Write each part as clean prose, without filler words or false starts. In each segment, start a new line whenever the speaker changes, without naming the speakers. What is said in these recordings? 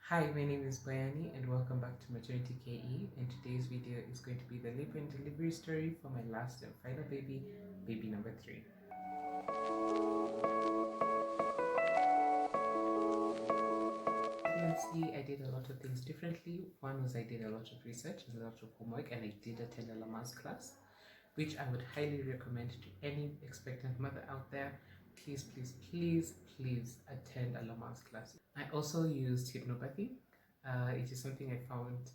Hi, my name is Bayani and welcome back to Maternity KE, and today's video is going to be the labor and delivery story for my last and final baby, baby number 3. Pregnancy, I did a lot of things differently. One was I did a lot of research and a lot of homework, and I did attend a Lamaze class, which I would highly recommend to any expectant mother out there. Please, please, please, please attend a Lamaze class. I also used hypnobirthing. It is something I found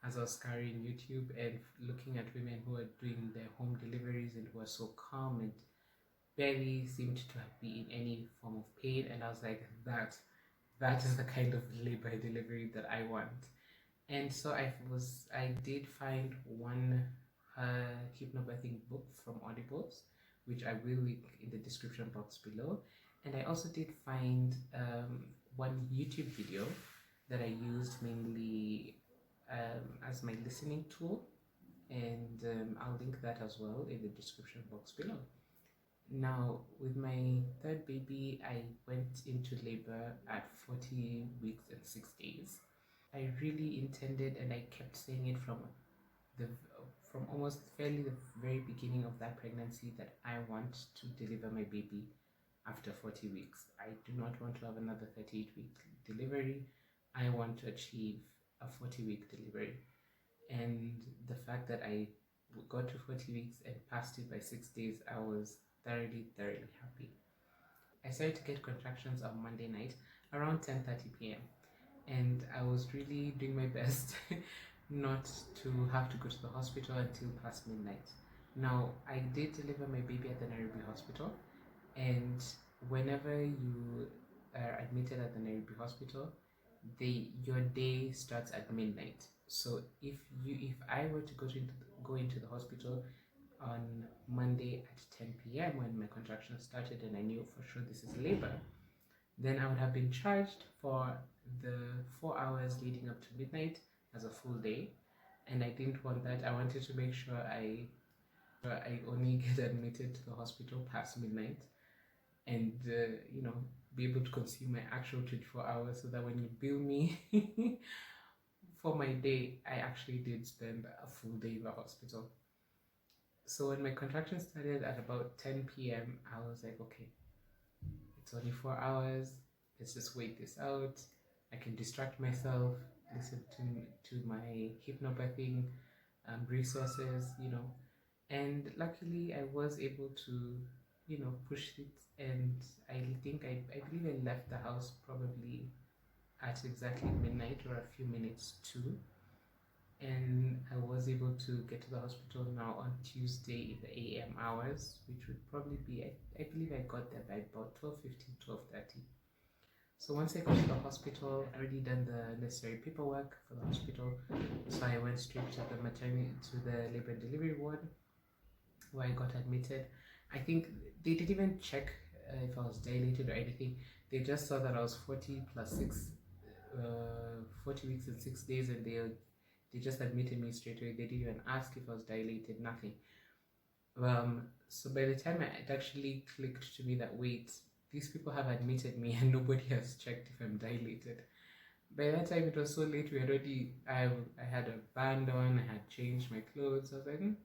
as I was scouring YouTube and looking at women who are doing their home deliveries and who are so calm and barely seemed to be in any form of pain. And I was like, that is the kind of labor delivery that I want. And so I did find one hypnobirthing book from Audibles, which I will link in the description box below. And I also did find one YouTube video that I used mainly as my listening tool, and I'll link that as well in the description box below. Now, with my third baby, I went into labor at 40 weeks and 6 days. I really intended, and I kept saying it from almost fairly the very beginning of that pregnancy, that I want to deliver my baby after 40 weeks. I do not want to have another 38-week delivery. I want to achieve a 40-week delivery. And the fact that I got to 40 weeks and passed it by 6 days, I was thoroughly happy. I started to get contractions on Monday night around 10:30 p.m. and I was really doing my best not to have to go to the hospital until past midnight. Now, I did deliver my baby at the Nairobi hospital, and whenever you are admitted at the Nairobi hospital, your day starts at midnight. So if I were to go into the hospital on Monday at 10 p.m. when my contractions started and I knew for sure this is labor, then I would have been charged for the 4 hours leading up to midnight as a full day, and I didn't want that. I wanted to make sure I only get admitted to the hospital past midnight, and be able to consume my actual 24 hours, so that when you bill me for my day, I actually did spend a full day in the hospital. So when my contractions started at about 10 p.m., I was like, okay, it's only 4 hours. Let's just wait this out. I can distract myself, listen to my hypnobirthing resources, and luckily I was able to, push it. And I believe I left the house probably at exactly midnight or a few minutes too. And I was able to get to the hospital now on Tuesday in the AM hours, which would probably be, I believe I got there by about 12:15, 12:30. So once I got to the hospital, I already done the necessary paperwork for the hospital. So I went straight to the labor and delivery ward, where I got admitted. I think they didn't even check if I was dilated or anything. They just saw that I was 40 plus 6, 40 weeks and 6 days, and they just admitted me straight away. They didn't even ask if I was dilated, nothing. So by the time it actually clicked to me that, wait, these people have admitted me and nobody has checked if I'm dilated. By that time, it was so late. I had a band on, I had changed my clothes. I was like, you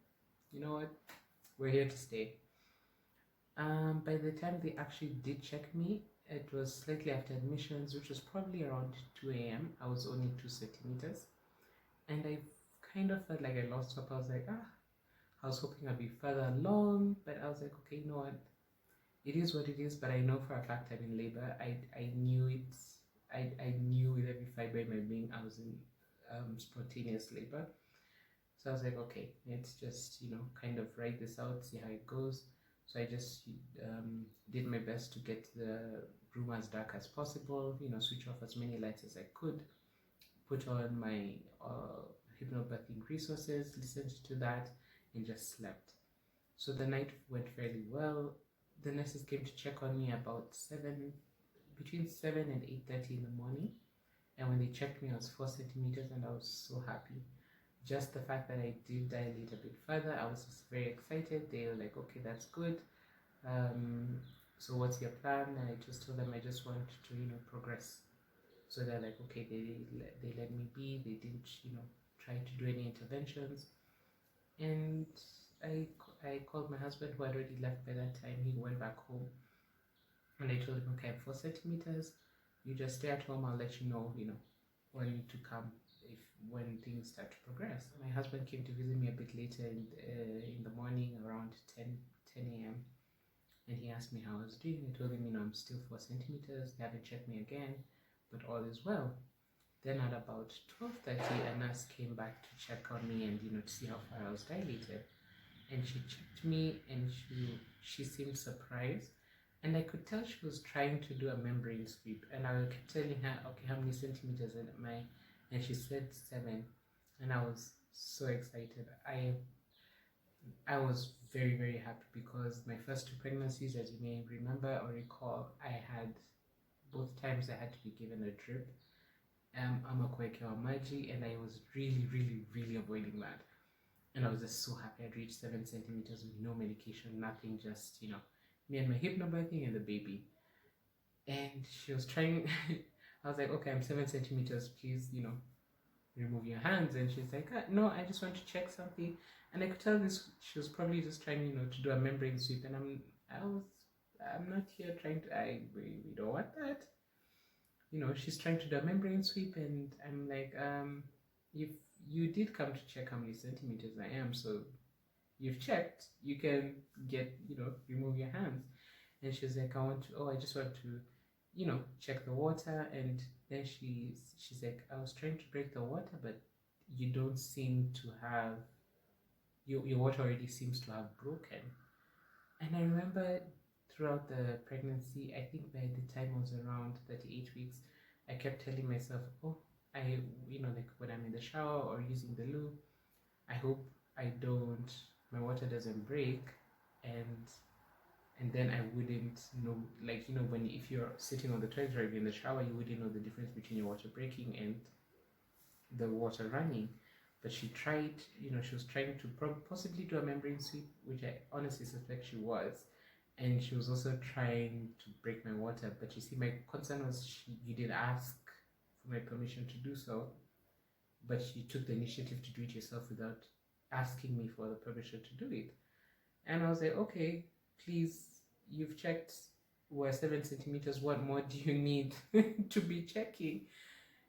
know what? We're here to stay. By the time they actually did check me, it was slightly after admissions, which was probably around 2 a.m. I was only 2 centimeters. And I kind of felt like I lost hope. I was like, I was hoping I'd be further along, but I was like, okay, you know what? It is what it is, but I know for a fact I'm in labor. I knew it. I knew with every fiber in my being I was in spontaneous labor. So I was like, okay, let's just, kind of write this out, see how it goes. So I just did my best to get the room as dark as possible, switch off as many lights as I could, put on my hypnobirthing resources, listened to that, and just slept. So the night went fairly well. The nurses came to check on me about between 7 and 8:30 in the morning. And when they checked me, I was 4 centimeters, and I was so happy. Just the fact that I did dilate a bit further, I was just very excited. They were like, okay, that's good. So what's your plan? And I just told them I just want to, progress. So they're like, okay, they let me be. They didn't, try to do any interventions. And I called my husband, who had already left by that time. He went back home, and I told him, okay, I'm 4 centimeters. You just stay at home. I'll let you know, when you need to come when things start to progress. My husband came to visit me a bit later in the morning, around 10 a.m. And he asked me how I was doing. I told him, I'm still 4 centimeters. They haven't checked me again, but all is well. Then at about 12:30, a nurse came back to check on me and to see how far I was dilated. And she checked me, and she seemed surprised, and I could tell she was trying to do a membrane sweep. And I kept telling her, okay, how many centimeters am I? And she said 7, and I was so excited. I was very, very happy, because my first 2 pregnancies, as you may remember or recall, I had both times I had to be given a drip. I'm a Kwekeo Maji, and I was really, really, really avoiding that. And I was just so happy I'd reached 7 centimeters with no medication, nothing, just, me and my hypnobirthing and the baby. And she was trying, I was like, okay, I'm 7 centimeters, please, remove your hands. And she's like, no, I just want to check something. And I could tell she was probably just trying, to do a membrane sweep. And I'm not here trying to, we don't want that. She's trying to do a membrane sweep, and I'm like, if you did come to check how many centimeters I am, so you've checked, you can get, remove your hands. And she's like, I just want to, check the water. And then she's like, I was trying to break the water, but you don't seem to have, your water already seems to have broken. And I remember throughout the pregnancy, I think by the time I was around 38 weeks, I kept telling myself, oh, like when I'm in the shower or using the loo, I hope my water doesn't break, and then I wouldn't know, like, if you're sitting on the toilet or in the shower, you wouldn't know the difference between your water breaking and the water running. But she tried, she was trying to possibly do a membrane sweep, which I honestly suspect she was. And she was also trying to break my water. But you see, my concern was you did ask for my permission to do so, but she took the initiative to do it yourself without asking me for the permission to do it. And I was like, okay, please, you've checked, we're 7 centimeters, what more do you need to be checking?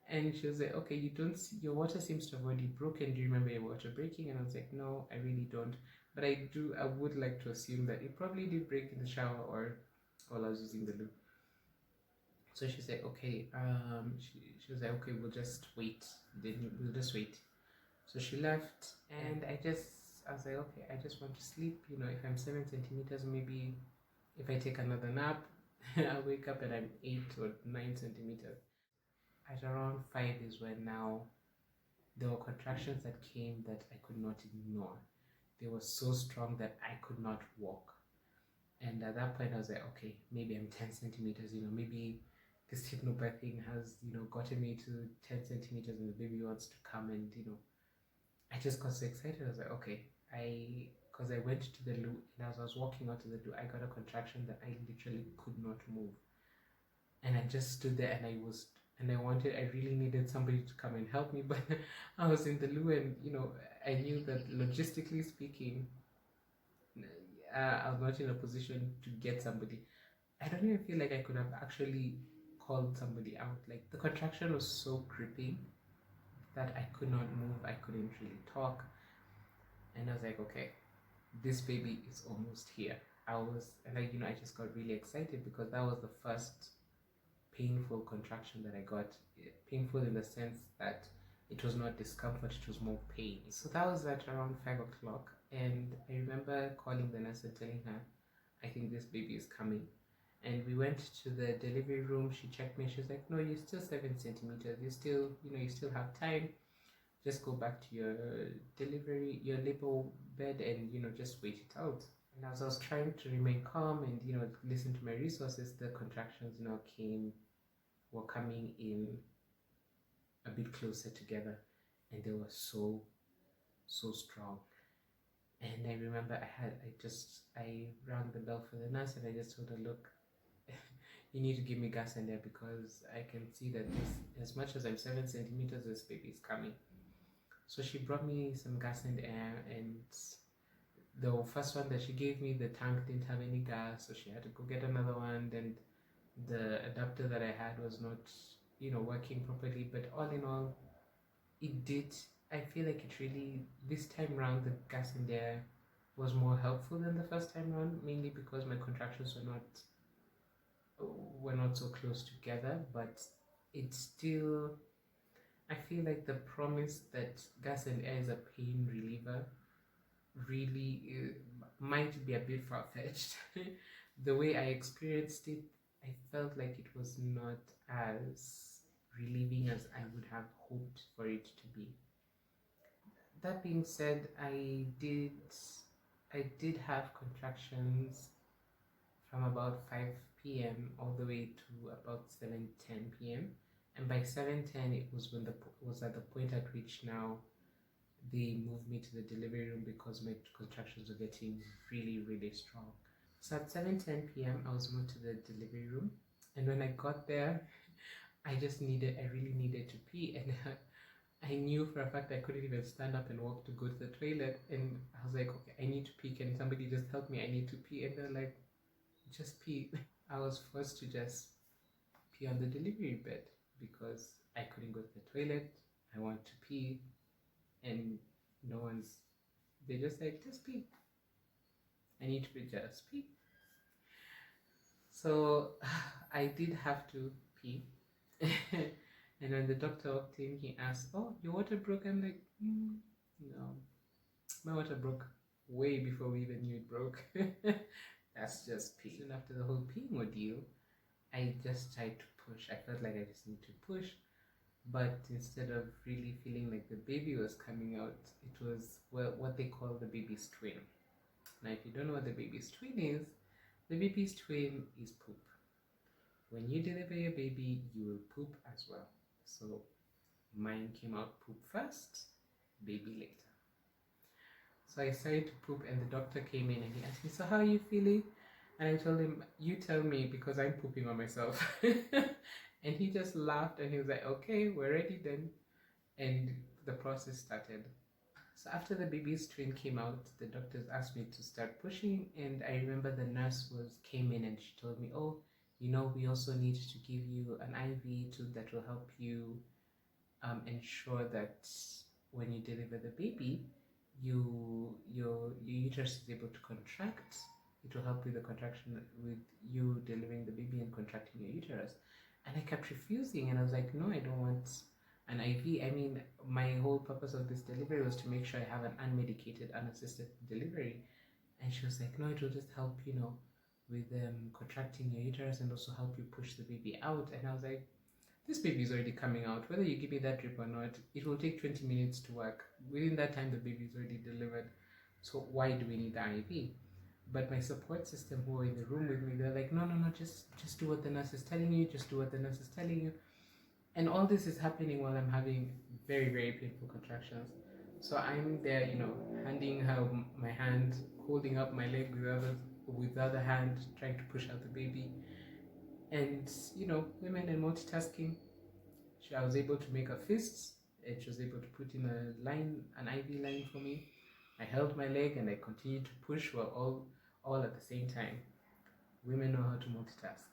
And she was like, okay, you don't see, your water seems to have already broken. Do you remember your water breaking? And I was like, no, I really don't. But I would like to assume that it probably did break in the shower or while I was using the loo. So she said, okay, she was like, okay, we'll just wait. Then we'll just wait. So she left, and I was like, okay, I just want to sleep. If I'm 7 centimeters, maybe if I take another nap, I'll wake up and I'm 8 or 9 centimeters. At around 5 is when now there were contractions that came that I could not ignore. They were so strong that I could not walk. And at that point, I was like, okay, maybe I'm 10 centimeters, maybe this hypnobirthing has, gotten me to 10 centimeters and the baby wants to come. And, I just got so excited. I was like, okay, because I went to the loo, and as I was walking out to the loo, I got a contraction that I literally could not move. And I just stood there, and I really needed somebody to come and help me. But I was in the loo, and, I knew that logistically speaking, I was not in a position to get somebody. I don't even feel like I could have actually called somebody out. Like, the contraction was so gripping that I could not move. I couldn't really talk. And I was like, okay, this baby is almost here. I just got really excited, because that was the first painful contraction that I got. Painful in the sense that it was not discomfort, it was more pain. So that was at around 5 o'clock. And I remember calling the nurse and telling her, I think this baby is coming. And we went to the delivery room. She checked me. She was like, no, you're still 7 centimeters. You still have time. Just go back to your labor bed and, just wait it out. And as I was trying to remain calm and, listen to my resources, the contractions, were coming in a bit closer together, and they were so, so strong. And I remember I rang the bell for the nurse, and I just told her, look, you need to give me gas and air because I can see that this, as much as I'm 7 centimeters, this baby is coming. So she brought me some gas and air, and the first one that she gave me, the tank didn't have any gas, so she had to go get another one. Then the adapter that I had was not, working properly. But all in all, it did. I feel like it really, this time round, the gas and air was more helpful than the first time round, mainly because my contractions were not so close together. But it's still, I feel like the promise that gas and air is a pain reliever really might be a bit far-fetched. The way I experienced it, I felt like it was not as relieving as I would have hoped for it to be. That being said, I did have contractions from about 5 p.m. all the way to about 7:10 p.m. And by 7:10 it was was at the point at which now they moved me to the delivery room because my contractions were getting really, really strong. So at 7:10 p.m. I was moved to the delivery room, and when I got there, I really needed to pee, and I knew for a fact I couldn't even stand up and walk to go to the toilet, and I was like, okay, I need to pee, can somebody just help me, I need to pee, and they're like, just pee. I was forced to just pee on the delivery bed because I couldn't go to the toilet, I want to pee, and they just like, just pee. I need to just pee. So I did have to pee. And when the doctor walked in, he asked, oh, your water broke? I'm like, no, my water broke way before we even knew it broke. That's just pee. Soon after the whole peeing ordeal, I just tried to push. I felt like I just need to push. But instead of really feeling like the baby was coming out, it was what they call the baby's twin. Now, if you don't know what the baby's twin is, the baby's twin is poop. When you deliver your baby, you will poop as well. So mine came out poop first, baby later. So I started to poop, and the doctor came in and he asked me, so how are you feeling? And I told him, you tell me, because I'm pooping on myself. And he just laughed and he was like, okay, we're ready then. And the process started. So after the baby's twin came out, the doctors asked me to start pushing, and I remember the nurse came in and she told me, oh, we also need to give you an IV tube that will help you ensure that when you deliver the baby, your uterus is able to contract. It will help with the contraction, with you delivering the baby and contracting your uterus. And I kept refusing, and I was like, no, I don't want an IV. I mean, my whole purpose of this delivery was to make sure I have an unmedicated, unassisted delivery. And she was like, no, it will just help, with contracting your uterus and also help you push the baby out. And I was like, this baby is already coming out. Whether you give me that drip or not, it will take 20 minutes to work. Within that time, the baby is already delivered. So why do we need the IV? But my support system who were in the room with me, they're like, no, just do what the nurse is telling you. Just do what the nurse is telling you. And all this is happening while I'm having very, very painful contractions. So I'm there, handing her my hand, holding up my leg with the other hand, trying to push out the baby. And, women and multitasking. I was able to make her fists, and she was able to put in an IV line for me. I held my leg and I continued to push while all at the same time. Women know how to multitask.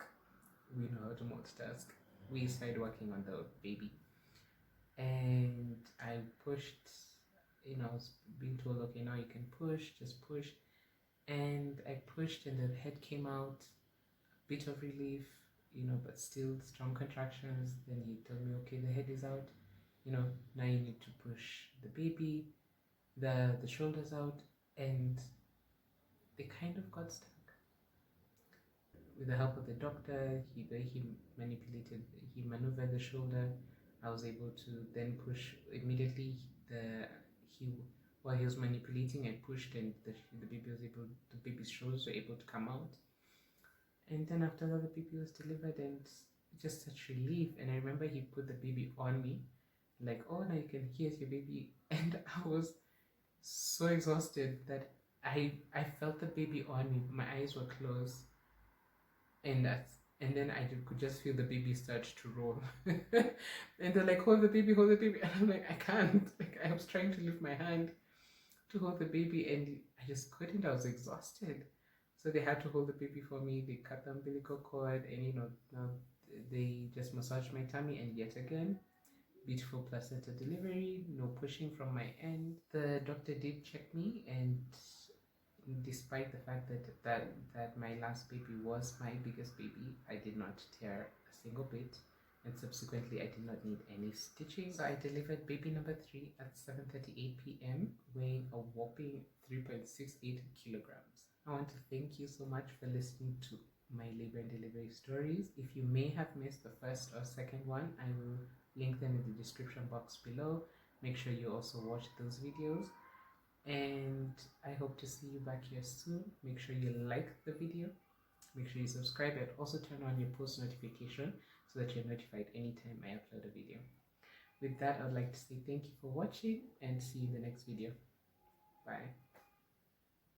We know how to multitask. We started working on the baby. And I pushed, I was being told, okay, now you can push, just push. And I pushed and the head came out, a bit of relief, but still strong contractions. Then he told me, okay, the head is out, now you need to push the baby, the shoulders out, and they kind of got stuck. With the help of the doctor, he maneuvered the shoulder. I was able to then push immediately. While he was manipulating, I pushed, and the baby's shoulders were able to come out. And then after that, the baby was delivered, and just such relief. And I remember he put the baby on me, like, oh, now you can, here's your baby. And I was so exhausted that I felt the baby on me. My eyes were closed, and And then could just feel the baby start to roll. And they're like, hold the baby, hold the baby. And I'm like, I can't. Like, I was trying to lift my hand to hold the baby and I just couldn't. I was exhausted. So they had to hold the baby for me. They cut the umbilical cord and, you know, now they just massaged my tummy. And yet again, beautiful placenta delivery, no pushing from my end. The doctor did check me, and despite the fact that my last baby was my biggest baby, I did not tear a single bit, and subsequently I did not need any stitching. So I delivered baby number 3 at 7:38 p.m. weighing a whopping 3.68 kilograms. I want to thank you so much for listening to my labor and delivery stories. If you may have missed the first or second one, I will link them in the description box below. Make sure you also watch those videos. And I hope to see you back here soon. Make sure you like the video, make sure you subscribe, and also turn on your post notification so that you're notified anytime I upload a video. With that, I would like to say thank you for watching and see you in the next video. Bye.